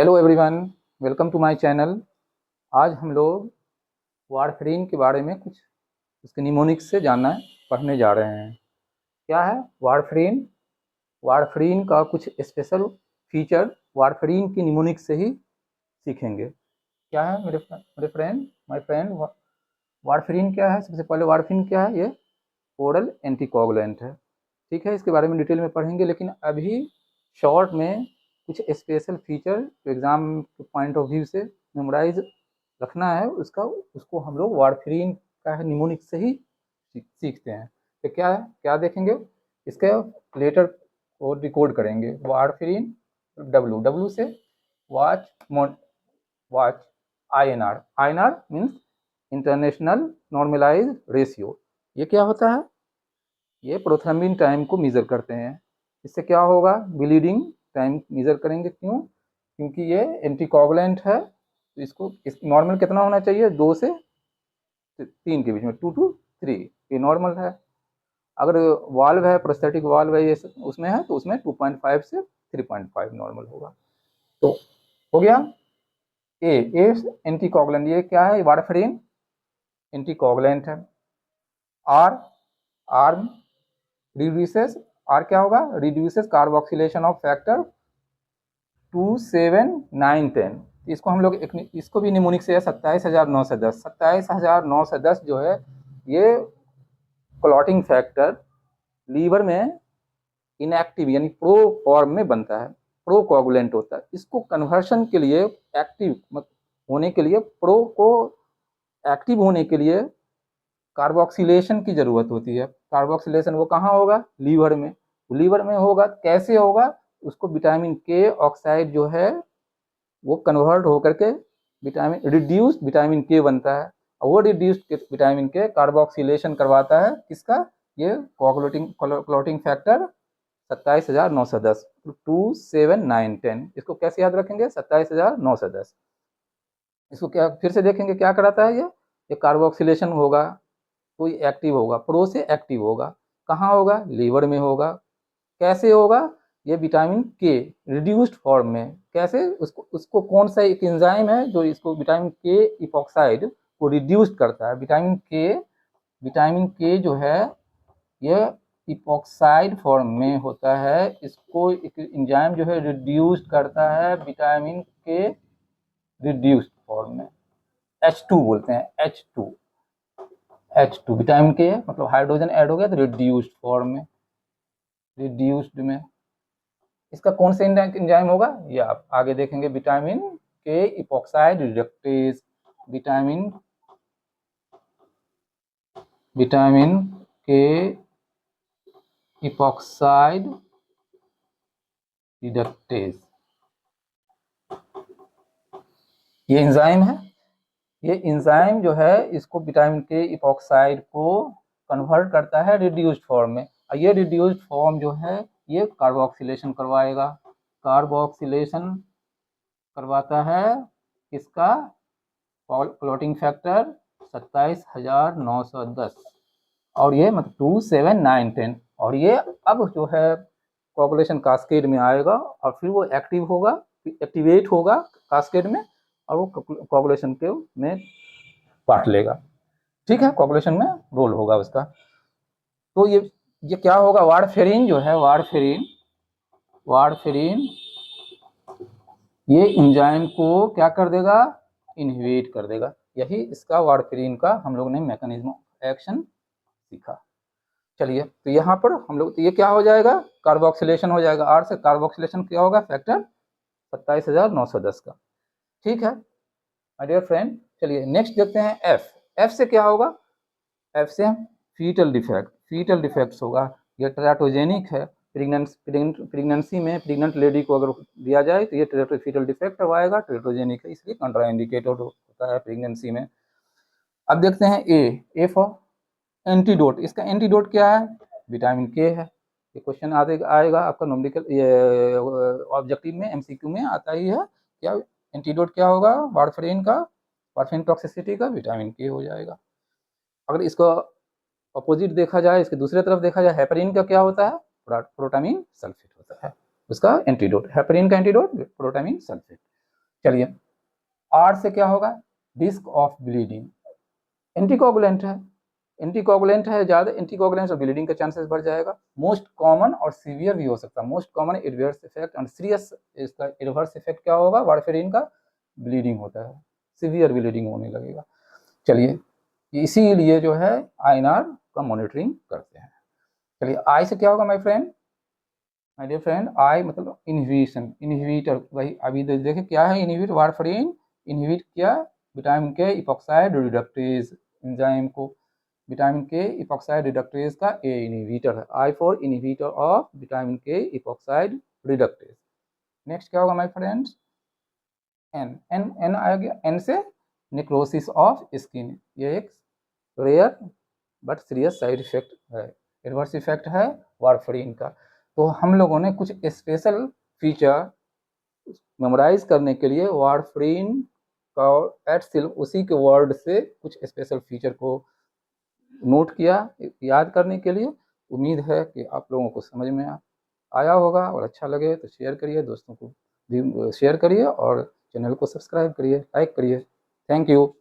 Hello everyone, welcome to my channel. आज हम लोग वारफरीन के बारे में कुछ उसके निमोनिक्स से जानना पढ़ने जा रहे हैं। क्या है वारफरीन? वारफरीन का कुछ स्पेशल फीचर वारफरीन की निमोनिक्स से ही सीखेंगे। क्या है मेरे फ्रेंड, माय फ्रेंड, वारफरीन क्या है? सबसे पहले वारफरीन क्या है? ये ओरल एंटीकोगुलेंट है। ठीक है, इसके बारे में डिटेल में पढ़ेंगे, लेकिन अभी शॉर्ट में कुछ स्पेशल फीचर एग्जाम के पॉइंट ऑफ व्यू से मेमोराइज रखना है उसका, उसको हम लोग वारफरीन का है निमोनिक से ही सीखते हैं। तो क्या है, क्या देखेंगे? इसके लेटर को डिकोड करेंगे। वारफरीन डब्ल्यू, डब्ल्यू से watch, watch, INR, INR means international normalised ratio. ये क्या होता है? ये प्रोथ्रम्बिन टाइम को मेजर करते हैं। इससे क्या होगा? ब्लीडिंग टाइम मेजर करेंगे। क्यों? क्योंकि ये एंटीकोगुलेंट है, तो इसको नॉर्मल कितना होना चाहिए? 2 से 3 के बीच में, 2 to 3 ये नॉर्मल है। अगर वाल्व है, प्रोस्थेटिक वाल्व है, ये उसमें है तो उसमें 2.5 से 3.5 नॉर्मल होगा। तो हो गया। ए एंटीकोगुलेंट, ये क्या है? वारफरीन एंटीकोगुलेंट है। आर, आर रिड्यूसेस, आर क्या होगा? Reduces carboxylation of factor 2, 7, 9, 10। इसको हम लोग इसको भी निमोनिक से 27,910, 27,910 जो है ये क्लॉटिंग फैक्टर लीवर में इनएक्टिव यानी प्रो फॉर्म में बनता है, प्रो कोगुलेंट होता है। इसको कन्वर्शन के लिए एक्टिव होने के लिए, प्रो को एक्टिव होने के लिए कार्बोक्सिलेशन की जरूरत होती है। कार्बोक्सिलेशन वो कहाँ होगा? लीवर में। लीवर में होगा, कैसे होगा? उसको विटामिन के ऑक्साइड जो है वो कन्वर्ट होकर के विटामिन रिड्यूस्ड विटामिन के बनता है, और वो रिड्यूस्ड विटामिन के कार्बोक्सिलेशन करवाता है किसका? ये क्लॉटिंग फैक्टर 27,910, 2, 7, 9, 10। इसको कैसे याद रखेंगे? 27,910। इसको क्या फिर से देखेंगे क्या कराता है? ये कार्बोक्सिलेशन होगा तो ये एक्टिव होगा, प्रो से एक्टिव होगा। कहाँ होगा? लीवर में होगा। कैसे होगा? ये विटामिन के रिड्यूस्ड फॉर्म में। कैसे? उसको कौन सा एक एंजाइम है जो इसको विटामिन के इपॉक्साइड को रिड्यूस्ड करता है? विटामिन के जो है ये इपॉक्साइड फॉर्म में होता है। इसको एक एंजाइम जो है रिड्यूस्ड करता है विटामिन के रिड्यूस्ड फॉर्म में। H2 बोलते हैं, H2 विटामिन के मतलब हाइड्रोजन ऐड हो गया तो रिड्यूस्ड फॉर्म में, रिड्यूस्ड में। इसका कौन सा एंजाइम होगा ये आप आगे देखेंगे। Vitamin K epoxide reductase, vitamin K epoxide reductase, ये एंजाइम है। ये एंजाइम जो है इसको विटामिन के इपॉक्साइड को कन्वर्ट करता है रिड्यूस्ड फॉर्म में, और ये रिड्यूस्ड फॉर्म जो है ये कार्बोक्सिलेशन करवाएगा। कार्बोक्सिलेशन करवाता है किसका? क्लॉटिंग फैक्टर 27,910, और ये मतलब 2, 7, 9, 10। और ये अब जो है कोगुलेशन कास्केड में आएगा और फिर वो एक्टिव होगा, एक्टिवेट होगा कास्केड में, और वो कोगुलेशन के में पार्ट लेगा। ठीक है, कोगुलेशन में रोल होगा उसका। तो ये क्या होगा? वारफेरिन जो है, वारफेरिन ये एंजाइम को क्या कर देगा? इनहिबिट कर देगा। यही इसका वारफेरिन का हम लोग ने मैकेनिज्म ऑफ एक्शन सीखा। चलिए, तो यहाँ पर हम लोग, तो ये क्या हो जाएगा? कार्बोक्सिलेशन हो जाएगा। आर से कार्बोक्सिलेशन क्या होगा? फैक्टर 27,910 का। ठीक है माय डियर फ्रेंड। चलिए नेक्स्ट देखते हैं एफ। एफ से क्या होगा? एफ से फीटल डिफेक्ट्स होगा। ये टेराटोजेनिक है। प्रेगनेंसी में प्रेग्नेंट लेडी को अगर दिया जाए तो ये फीटल डिफेक्ट करवाएगा, टेराटोजेनिक है, इसलिए कंट्राइंडिकेटेड होता है प्रेगनेंसी में। अब देखते हैं ए फॉर एंटीडोट। इसका एंटीडोट क्या है? विटामिन के है। ये क्वेश्चन आएगा आपका न्यूमेरिकल, ये ऑब्जेक्टिव में, एमसीक्यू में आता ही है। क्या एंटीडोट क्या होगा वारफरीन का? वारफरीन टॉक्सिसिटी का विटामिन के हो जाएगा। अगर इसको अपोजिट देखा जाए, इसके दूसरे तरफ देखा जाए, हेपरिन का क्या होता है? प्रोटामीन सल्फेट होता है उसका एंटीडोट। हेपरिन का एंटीडोट प्रोटामीन सल्फेट। चलिए, आर से क्या होगा, रिस्क ऑफ ब्लीडिंग, एंटीकोगुलेंट है, एंटीकोगुलेंट है ज़्यादा, एंटीकोगुलेंट और ब्लीडिंग का चांसेस बढ़ जाएगा। मोस्ट कॉमन और सीवियर भी हो सकता है, most common adverse effect and serious, इसका एडवर्स इफेक्ट क्या होगा वारफेरिन का, ब्लीडिंग होता है, सीवियर ब्लीडिंग होने लगेगा। चलिए, इसीलिए जो है आईएनआर का मॉनिटरिंग करते हैं। चलिए, आई से क्या होगा my friend, my dear friend, I मतलब इनहिबिशन, इनहिबिटर, वही अभी देखे क्या है इनहिबिट, वारफेरिन इनहिबिट किया vitamin K epoxide reductase enzyme को, विटामिन के इपॉक्साइड रिडक्टेज का ए इनहिबिटर है, I for inhibitor of vitamin K epoxide reductase. Next क्या होगा my friends, N, N N आ गया, एन से नेक्रोसिस ऑफ स्किन, ये एक rare but serious side effect है, एडवर्स इफेक्ट है वारफरीन का। तो हम लोगों ने कुछ स्पेशल फीचर मेमोराइज करने के लिए वारफरीन का एटसिल उसी के वर्ड से कुछ स्पेशल फीचर को नोट किया याद करने के लिए। उम्मीद है कि आप लोगों को समझ में आया होगा, और अच्छा लगे तो शेयर करिए, दोस्तों को भी शेयर करिए, और चैनल को सब्सक्राइब करिए, लाइक करिए। Thank you.